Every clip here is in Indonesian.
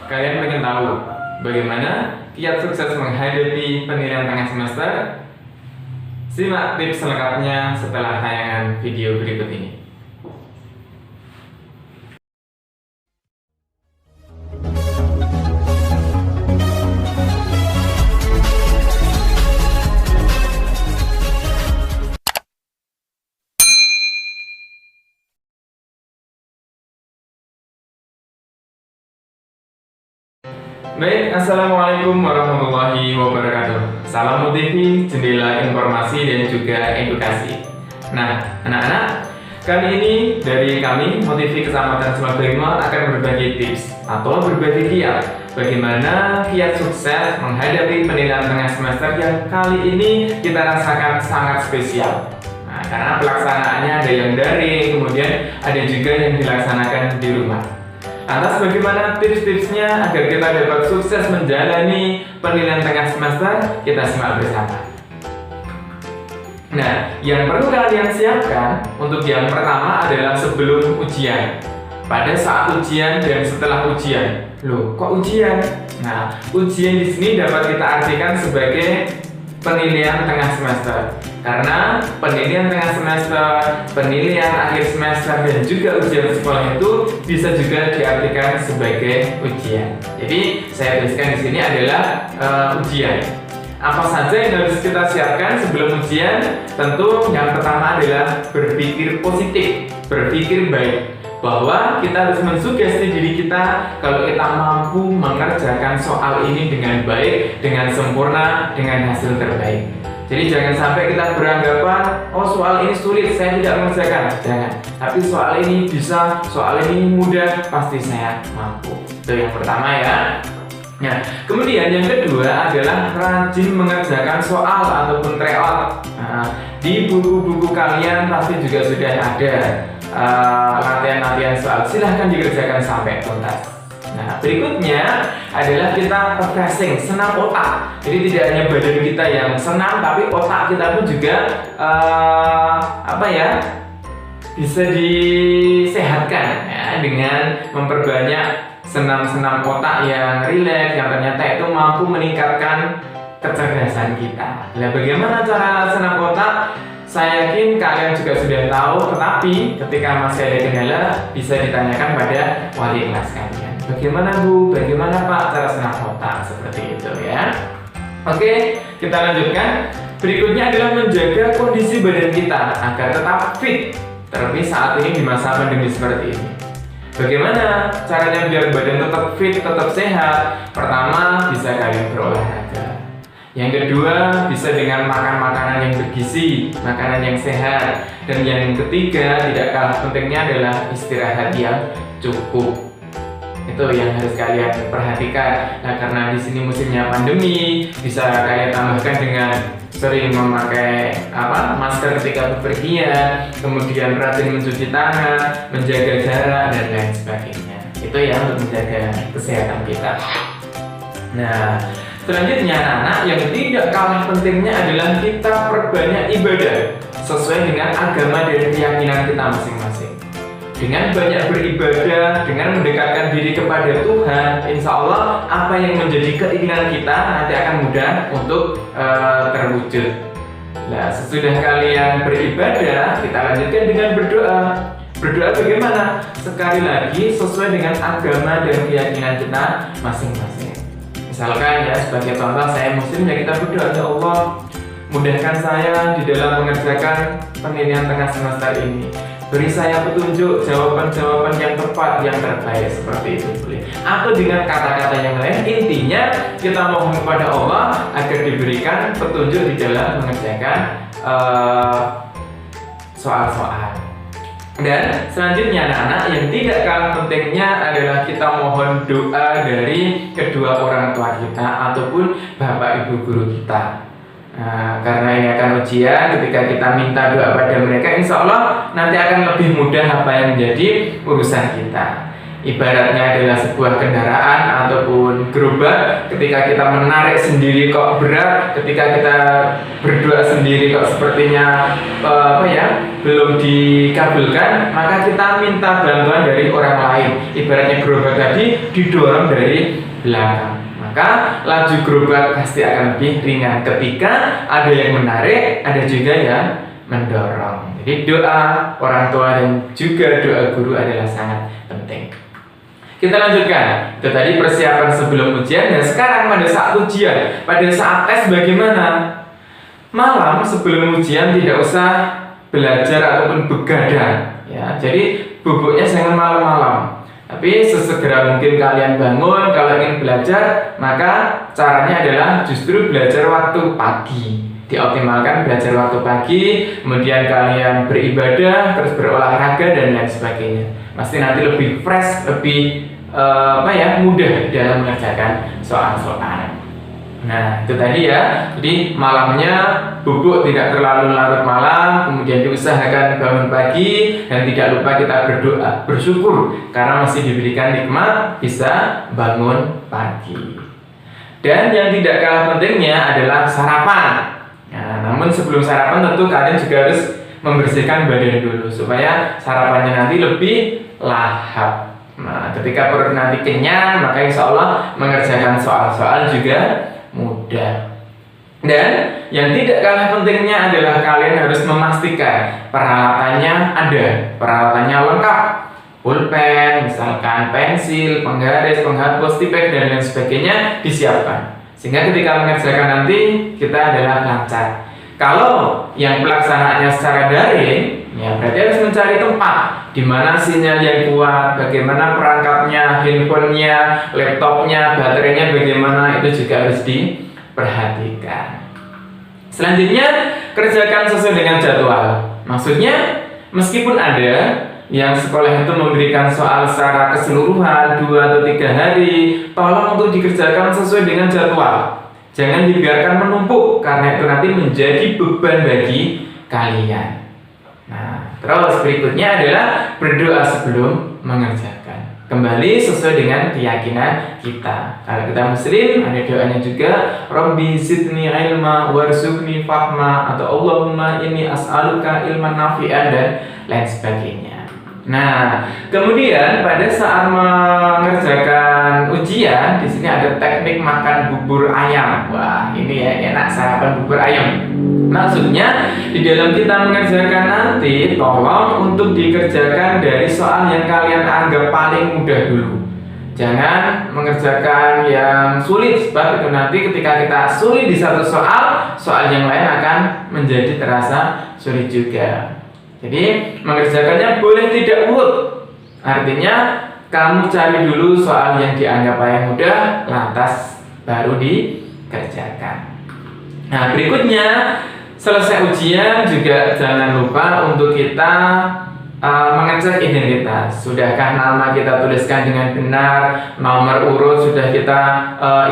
Kalian pengen tahu bagaimana kiat sukses menghadapi penilaian tengah semester? Simak tips selengkapnya setelah tayangan video berikut ini. Baik, Assalamualaikum warahmatullahi wabarakatuh. Salam UTV, jendela informasi dan juga edukasi. Nah, anak-anak, kali ini dari kami, UTV Kecamatan Sumberlima akan berbagi tips atau berbagi kiat bagaimana kiat sukses menghadapi penilaian tengah semester yang kali ini kita rasakan sangat spesial. Nah, karena pelaksanaannya ada yang daring, kemudian ada juga yang dilaksanakan di rumah. Lantas bagaimana tips-tipsnya agar kita dapat sukses menjalani penilaian tengah semester? Kita simak bersama. Nah, yang perlu kalian siapkan untuk yang pertama adalah sebelum ujian. Pada saat ujian dan setelah ujian. Loh, kok ujian? Nah, ujian di sini dapat kita artikan sebagai penilaian tengah semester. Karena penilaian tengah semester, penilaian akhir semester, dan juga ujian sekolah itu bisa juga diartikan sebagai ujian. Jadi saya tuliskan di sini adalah ujian. Apa saja yang harus kita siapkan sebelum ujian? Tentu yang pertama adalah berpikir positif, berpikir baik, bahwa kita harus mensugesti diri kita kalau kita mampu mengerjakan soal ini dengan baik, dengan sempurna, dengan hasil terbaik. Jadi jangan sampai kita beranggapan, oh soal ini sulit, saya tidak mengerjakan. Jangan. Tapi soal ini bisa, soal ini mudah, pasti saya mampu. Itu yang pertama ya. Nah, kemudian yang kedua adalah rajin mengerjakan soal ataupun tryout. Nah, di buku-buku kalian pasti juga sudah ada latihan-latihan soal. Silahkan dikerjakan sampai tuntas. Nah, berikutnya adalah kita refreshing, senam otak. Jadi tidak hanya badan kita yang senam, tapi otak kita pun juga bisa disehatkan ya, dengan memperbanyak senam-senam otak yang rileks, yang ternyata itu mampu meningkatkan kecerdasan kita. Nah, bagaimana cara senam otak? Saya yakin kalian juga sudah tahu, tetapi ketika masih ada kendala bisa ditanyakan pada wali kelas kalian. Bagaimana Bu? Bagaimana Pak cara senam otak? Seperti itu ya. Oke, kita lanjutkan. Berikutnya adalah menjaga kondisi badan kita agar tetap fit, terlebih saat ini di masa pandemi seperti ini. Bagaimana caranya biar badan tetap fit, tetap sehat? Pertama, bisa kalian berolahraga. Yang kedua, bisa dengan makan makanan yang bergizi, makanan yang sehat. Dan yang ketiga, tidak kalah pentingnya adalah istirahat yang cukup. Itu yang harus kalian perhatikan. Nah, karena di sini musimnya pandemi, bisa kalian tambahkan dengan sering memakai masker ketika bepergian, kemudian rajin mencuci tangan, menjaga jarak, dan lain sebagainya. Itu ya untuk menjaga kesehatan kita. Nah, selanjutnya anak-anak, yang tidak kalah pentingnya adalah kita perbanyak ibadah sesuai dengan agama dan keyakinan kita masing-masing. Dengan banyak beribadah, dengan mendekatkan diri kepada Tuhan, insya Allah apa yang menjadi keinginan kita nanti akan mudah untuk terwujud. Nah, sesudah kalian beribadah, kita lanjutkan dengan berdoa. Berdoa bagaimana? Sekali lagi sesuai dengan agama dan keyakinan kita masing-masing. Misalkan ya, sebagai contoh saya muslim, ya kita berdoa, ya Allah mudahkan saya di dalam mengerjakan penilaian tengah semester ini. Beri saya petunjuk, jawaban-jawaban yang tepat, yang terbaik, seperti itu boleh. Atau dengan kata-kata yang lain, intinya kita mohon kepada Allah agar diberikan petunjuk di dalam mengerjakan soal-soal. Dan selanjutnya anak-anak, yang tidak kalah pentingnya adalah kita mohon doa dari kedua orang tua kita ataupun bapak ibu guru kita. Nah, karena ini akan ujian, ketika kita minta doa pada mereka, insya Allah nanti akan lebih mudah apa yang menjadi urusan kita. ibaratnya adalah sebuah kendaraan ataupun gerobak. Ketika kita menarik sendiri kok berat, ketika kita berdoa sendiri kok sepertinya belum dikabulkan, maka kita minta bantuan dari orang lain. Ibaratnya gerobak tadi didorong dari belakang, maka laju gerobak pasti akan lebih ringan ketika ada yang menarik, ada juga yang mendorong. Jadi doa orang tua dan juga doa guru adalah sangat penting. Kita lanjutkan. Itu tadi persiapan sebelum ujian. Dan sekarang pada saat ujian, pada saat tes bagaimana? Malam sebelum ujian tidak usah belajar ataupun begadang ya. Jadi bubuknya jangan malam-malam. Tapi sesegera mungkin kalian bangun. Kalau ingin belajar, maka caranya adalah justru belajar waktu pagi. Dioptimalkan belajar waktu pagi, kemudian kalian beribadah, terus berolahraga dan lain sebagainya. Pasti nanti lebih fresh, lebih mudah dalam mengerjakan soal-soal. Nah, itu tadi ya. Jadi malamnya bubuk tidak terlalu larut malam, kemudian diusahakan bangun pagi dan tidak lupa kita berdoa, bersyukur karena masih diberikan nikmat bisa bangun pagi. Dan yang tidak kalah pentingnya adalah sarapan. Nah, namun sebelum sarapan tentu kalian juga harus membersihkan badan dulu supaya sarapannya nanti lebih lahap. Nah, ketika perut nanti kenyang, maka insya Allah mengerjakan soal-soal juga mudah. Dan yang tidak kalah pentingnya adalah kalian harus memastikan peralatannya ada, peralatannya lengkap. Pulpen, misalkan pensil, penggaris, penghapus, tipek dan lain sebagainya disiapkan. Sehingga ketika mengerjakan nanti kita adalah lancar. Kalau yang pelaksanaannya secara daring, ya berarti harus mencari tempat di mana sinyal yang kuat, bagaimana perangkapnya, handphonenya, laptopnya, baterainya bagaimana, itu juga harus diperhatikan. Selanjutnya, kerjakan sesuai dengan jadwal. Maksudnya, meskipun ada yang sekolah itu memberikan soal secara keseluruhan 2 atau 3 hari, tolong untuk dikerjakan sesuai dengan jadwal. Jangan dibiarkan menumpuk karena itu nanti menjadi beban bagi kalian. Nah, terus berikutnya adalah berdoa sebelum mengerjakan. Kembali sesuai dengan keyakinan kita. Kalau kita muslim, ada doanya juga, Rabbi zidni ilma warzuqni fahma, atau Allahumma inni as'aluka ilman nafi'an dan lain sebagainya. Nah, kemudian pada saat mengerjakan ujian, di sini ada teknik makan bubur ayam. Wah, ini ya enak sarapan bubur ayam. Maksudnya di dalam kita mengerjakan nanti, tolong untuk dikerjakan dari soal yang kalian anggap paling mudah dulu. Jangan mengerjakan yang sulit, sebab itu nanti ketika kita sulit di satu soal, soal yang lain akan menjadi terasa sulit juga. Jadi mengerjakannya boleh tidak urut. Artinya kamu cari dulu soal yang dianggap paling mudah, lantas baru dikerjakan. Nah, berikutnya selesai ujian juga jangan lupa untuk kita mengecek identitas. Sudahkah nama kita tuliskan dengan benar, nomor urut sudah kita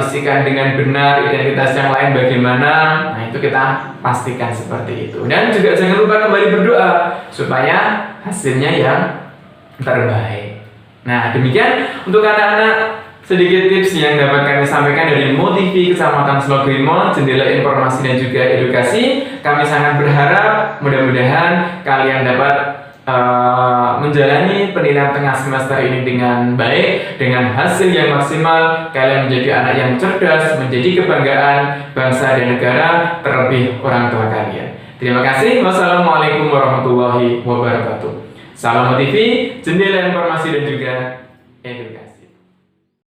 isikan dengan benar, identitas yang lain bagaimana. Nah, itu kita pastikan seperti itu. Dan juga jangan lupa kembali berdoa supaya hasilnya yang terbaik. Nah, demikian untuk anak-anak sedikit tips yang dapat kami sampaikan dari Motivi Kecamatan Slogrimon, jendela informasi dan juga edukasi. Kami sangat berharap mudah-mudahan kalian dapat menjalani penilaian tengah semester ini dengan baik, dengan hasil yang maksimal. Kalian menjadi anak yang cerdas, menjadi kebanggaan bangsa dan negara, terlebih orang tua kalian. Terima kasih. Wassalamualaikum warahmatullahi wabarakatuh. Salam Motivi, jendela informasi dan juga edukasi.